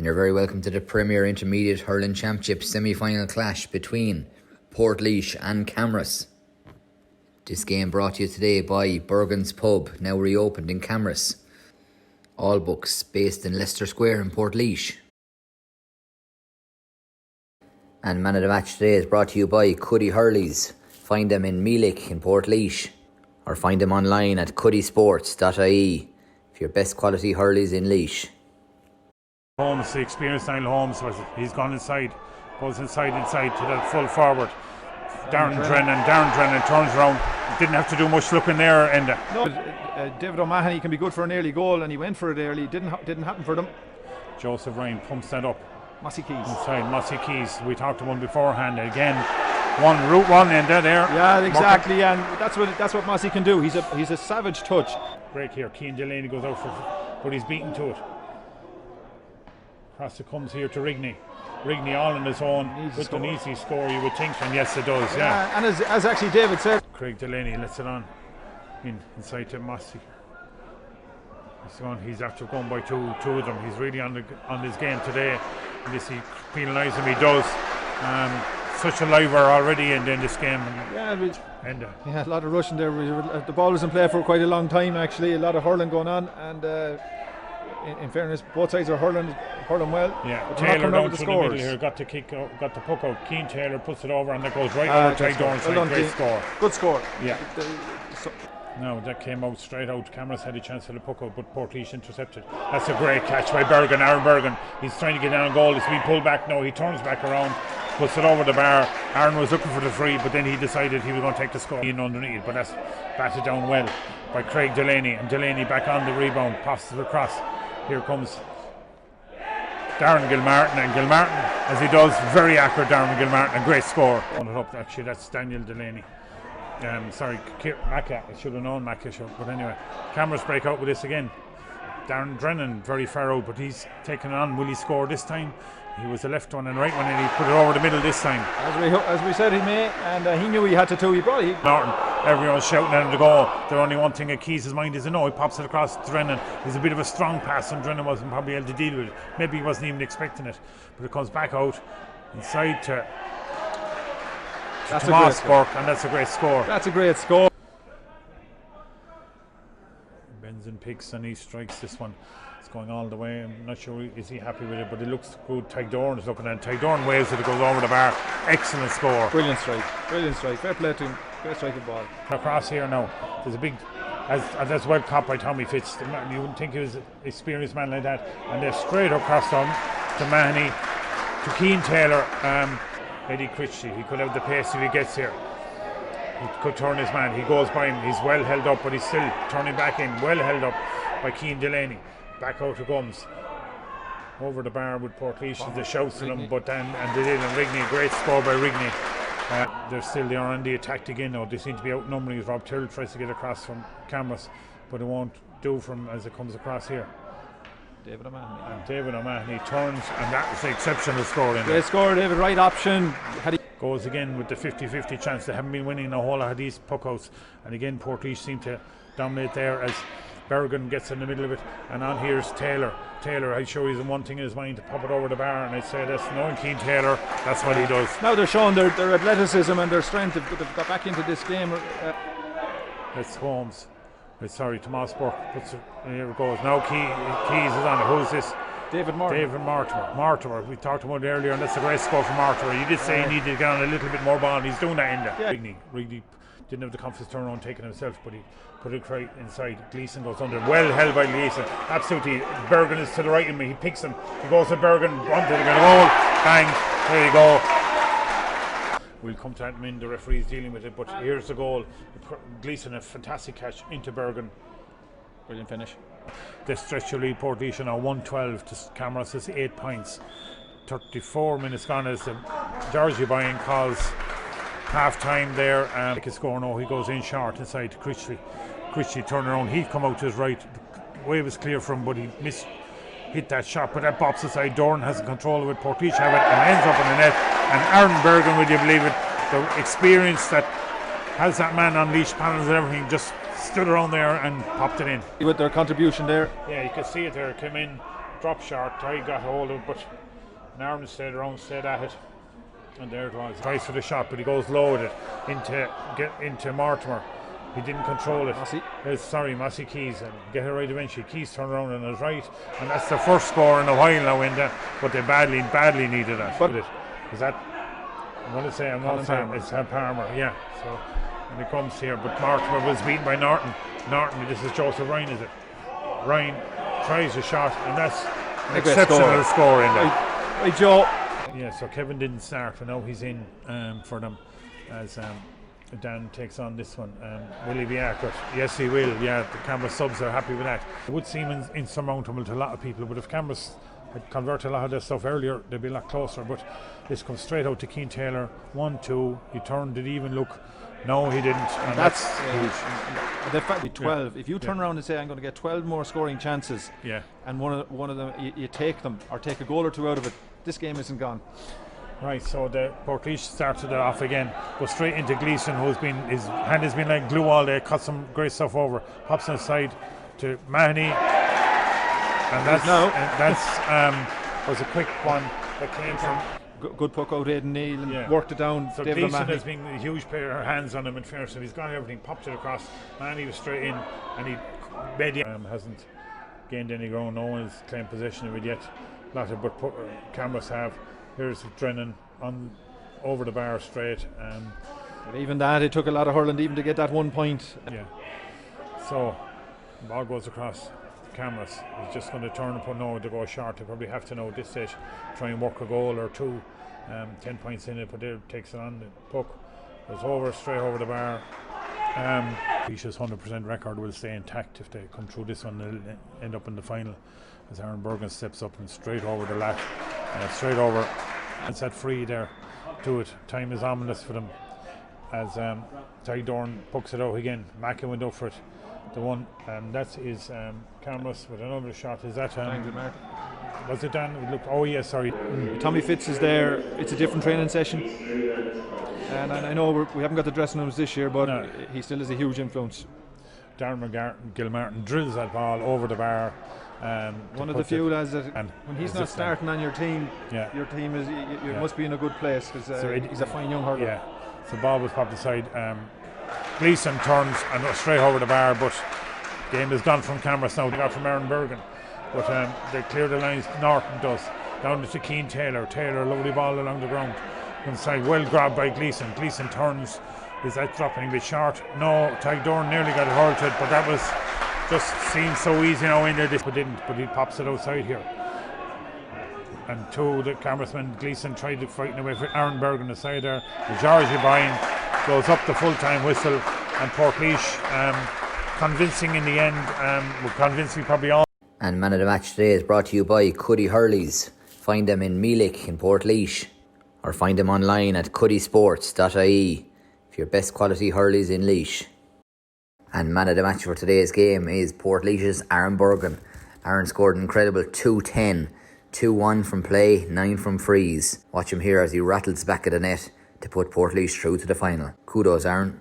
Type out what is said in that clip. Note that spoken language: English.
And you're very welcome to the Premier Intermediate Hurling Championship semi-final clash between Portlaoise and Camross. This game brought to you today by Bergen's Pub, now reopened in Camross. All books based in Leicester Square in Portlaoise. And Man of the Match today is brought to you by Cuddy Hurleys. Find them in Meelick in Portlaoise, or find them online at cuddysports.ie for your best quality hurleys in Laois. Holmes, the experienced Niall Holmes, he's gone inside, goes inside to the full forward. Darren Drennan turns around, didn't have to do much looking there. And no, David O'Mahony can be good for an early goal, and he went for it early. Didn't happen for them. Joseph Ryan pumps that up. Mossy Keys. Inside, Mossy Keys. We talked to one beforehand. Again, route one in there. Yeah, exactly, and that's what Mossy can do. He's a savage touch. Break here. Cian Delaney goes out but he's beaten to it. Cross it comes here to Rigney. Rigney all on his own with an easy score, you would think, and yes it does, yeah. And as actually David said, Craig Delaney lets it on inside to Mossy. He's after going by two of them. He's really on his game today. And this he penalised him, he does. Such a liver already in this game. A lot of rushing there. The ball was in play for quite a long time actually. A lot of hurling going on, and in fairness, both sides are hurling well. Yeah, Taylor down through the middle here, got the puck out. Keane Taylor puts it over, and that goes right over Tydorn's side. Great score. Good score. Yeah. No, that came out straight out. Camross had a chance for the puck out, but Portlaoise intercepted. That's a great catch by Bergen, Aaron Bergen. He's trying to get down a goal. He's been pulled back. No, he turns back around, puts it over the bar. Aaron was looking for the free, but then he decided he was going to take the score in underneath. But that's batted down well by Craig Delaney, and Delaney back on the rebound, passes it across. Here comes Darren Gilmartin, and Gilmartin, as he does, very accurate. Darren Gilmartin, a great score. On it up, actually, that's Daniel Delaney. Macca, I should have known Macca, but anyway, Camross break out with this again. Darren Drennan, very far out, but he's taken it on. Will he score this time? He was the left one and right one, and he put it over the middle this time. As we said, he may, and he knew he had to too. Norton, everyone's shouting at him to go. The only one thing at Keys' mind is he pops it across Drennan. It's a bit of a strong pass, and Drennan wasn't probably able to deal with it. Maybe he wasn't even expecting it, but it comes back out inside to Tomas Burke, and that's a great score. Benson picks and he strikes this one. It's going all the way. I'm not sure is he happy with it, but it looks good. Tydorn is looking at it. Tydorn waves it goes over the bar. Excellent score. Brilliant strike. Fair play to him. Great striking ball. Across here now. There's a big, that's well caught by Tommy Fitz. You wouldn't think he was an experienced man like that. And they're straight across them to Mahoney, to Keane Taylor. Eddie Critchley, he could have the pace if he gets here. He could turn his man. He goes by him. He's well held up, but he's still turning back in. Well held up by Cian Delaney. Back out to Gums. Over the bar with Portlaoise. The shouts to them, but then and they did. And Rigney, great score by Rigney. They are on the attack again now. They seem to be outnumbering as Rob Tyrrell tries to get across from Camross, but it won't do from as it comes across here. David O'Mahony turns, and that was the exceptional score in there. Great score, David. Right option. Goes again with the 50-50 chance. They haven't been winning a whole lot of these puckouts, and again Portlaoise seem to dominate there as Bergen gets in the middle of it, and on here's Taylor. I'm sure he's in one thing in his mind to pop it over the bar, and I'd say that's knowing Keane Taylor, that's what he does. Now they're showing their athleticism and their strength. They've got back into this game. That's Holmes. Tomas Burke. Here it goes. Now Keys is on it. Who's this? David Mortimer. We talked about it earlier, and that's a great score for Mortimer. You did say he needed to get on a little bit more ball, and he's doing that in there. Yeah. Really didn't have the confidence to turn around taking himself, but he put it right inside. Gleeson goes under. Well held by Gleeson. Absolutely. Bergen is to the right of me. He picks him. He goes to Bergen. Wanted to get a goal. Bang. There you go. We'll come to that in the referee's dealing with it, but here's the goal. Gleeson, a fantastic catch into Bergen. Brilliant finish. The stretch of lead Portlaoise now 1-12 to Camross is 8 points. 34 minutes gone as the Georgie Byrne calls half time there. He score now. He goes in short inside to Critchley. Critchley turn around. He'd come out to his right. The way was clear from him, but he hit that shot, but that bops aside. Dorn has control of it. Portlaoise have it and ends up in the net. And Aaron Bergen, would you believe it, the experience that has that man on leash panels and everything, just stood around there and popped it in. With their contribution there. Yeah, you could see it there. Came in, drop shot. Try got hold of it, but Narman stayed around, stayed at it. And there it was. Tries for the shot, but he goes low with it into Mortimer. He didn't control it. Mossy Keys, and get it right eventually. Keys turned around and is right, and that's the first score in a while now in that. But they badly needed that. But is that? I'm going to say it's Palmer. Yeah. So when it comes here, but Mortimer was beaten by Norton. This is Joseph Ryan, is it? Ryan tries a shot, and that's an exceptional score in there. Right, Joe. Yeah, so Kevin didn't start, but now he's in for them as Dan takes on this one. Will he be accurate? Yes, he will. Yeah, the Camross subs are happy with that. It would seem insurmountable to a lot of people, but if Camross had converted a lot of their stuff earlier, they'd be a lot closer. But this comes straight out to Keane Taylor. 1-2. He turned. Did he even look? No, he didn't. And that's huge. The fact 12. If you turn around and say I'm going to get 12 more scoring chances, and one of them you take them or take a goal or two out of it, this game isn't gone. Right, so the Portlaoise started it off again, goes straight into Gleeson, his hand has been like glue all day, cut some great stuff over, hops inside to Mahoney, and that was a quick one that came from good puck out Aidan Neal and worked it down. So David Gleeson has been a huge pair of hands on him in fairness, and he's got everything, popped it across. Mahoney was straight in, and he hasn't gained any ground. No one has claimed possession of it yet. But Camross have. Here's Drennan on over the bar straight. But even that, it took a lot of hurling even to get that 1 point. Yeah. So the ball goes across Camross. He's just going to turn and put to go short. They probably have to know at this stage, try and work a goal or two. 10 points in it, but there takes it on. The puck goes straight over the bar. Laois's 100% record will stay intact if they come through this one. They'll end up in the final as Aaron Bergen steps up and straight over the lat, straight over. It's that free there to it. Time is ominous for them as Ty Dorn pucks it out again. Mackin went up for it. The one, that is Camross with another shot. Is that was it Dan? Look, oh yeah, sorry. Tommy Fitz is there. It's a different training session, and I know we haven't got the dressing rooms this year, but he still is a huge influence. Darren Gilmartin drills that ball over the bar. One of the few lads that when he's not starting on your team is you must be in a good place because he's a fine young hurler. Yeah, so the ball was popped aside. Gleeson turns and goes straight over the bar, but the game is gone from Camross now. They got from Aaron Bergen, but they clear the lines. Norton does down to Keane Taylor. Lovely ball along the ground inside, well grabbed by Gleeson. Gleeson turns. Is that dropping a bit short? No, Ty Dorn nearly got it hurled, but that was just seemed so easy now in there. But didn't. But he pops it outside here. And the Camrossman Gleeson tried to frighten away for Aaron Bergen aside there. The Georgie Bryan goes up the full-time whistle, and Portlaoise convincing in the end. Convincing probably all. And Man of the Match today is brought to you by Cuddy Hurleys. Find them in Meelick in Portlaoise, or find them online at cuddysports.ie for your best quality hurleys in Laois. And Man of the Match for today's game is Portlaoise's Aaron Bergen. Aaron scored an incredible 2-10, 2-1 from play, 9 from frees. Watch him here as he rattles back at the net to put Portlaoise through to the final. Kudos, Aaron.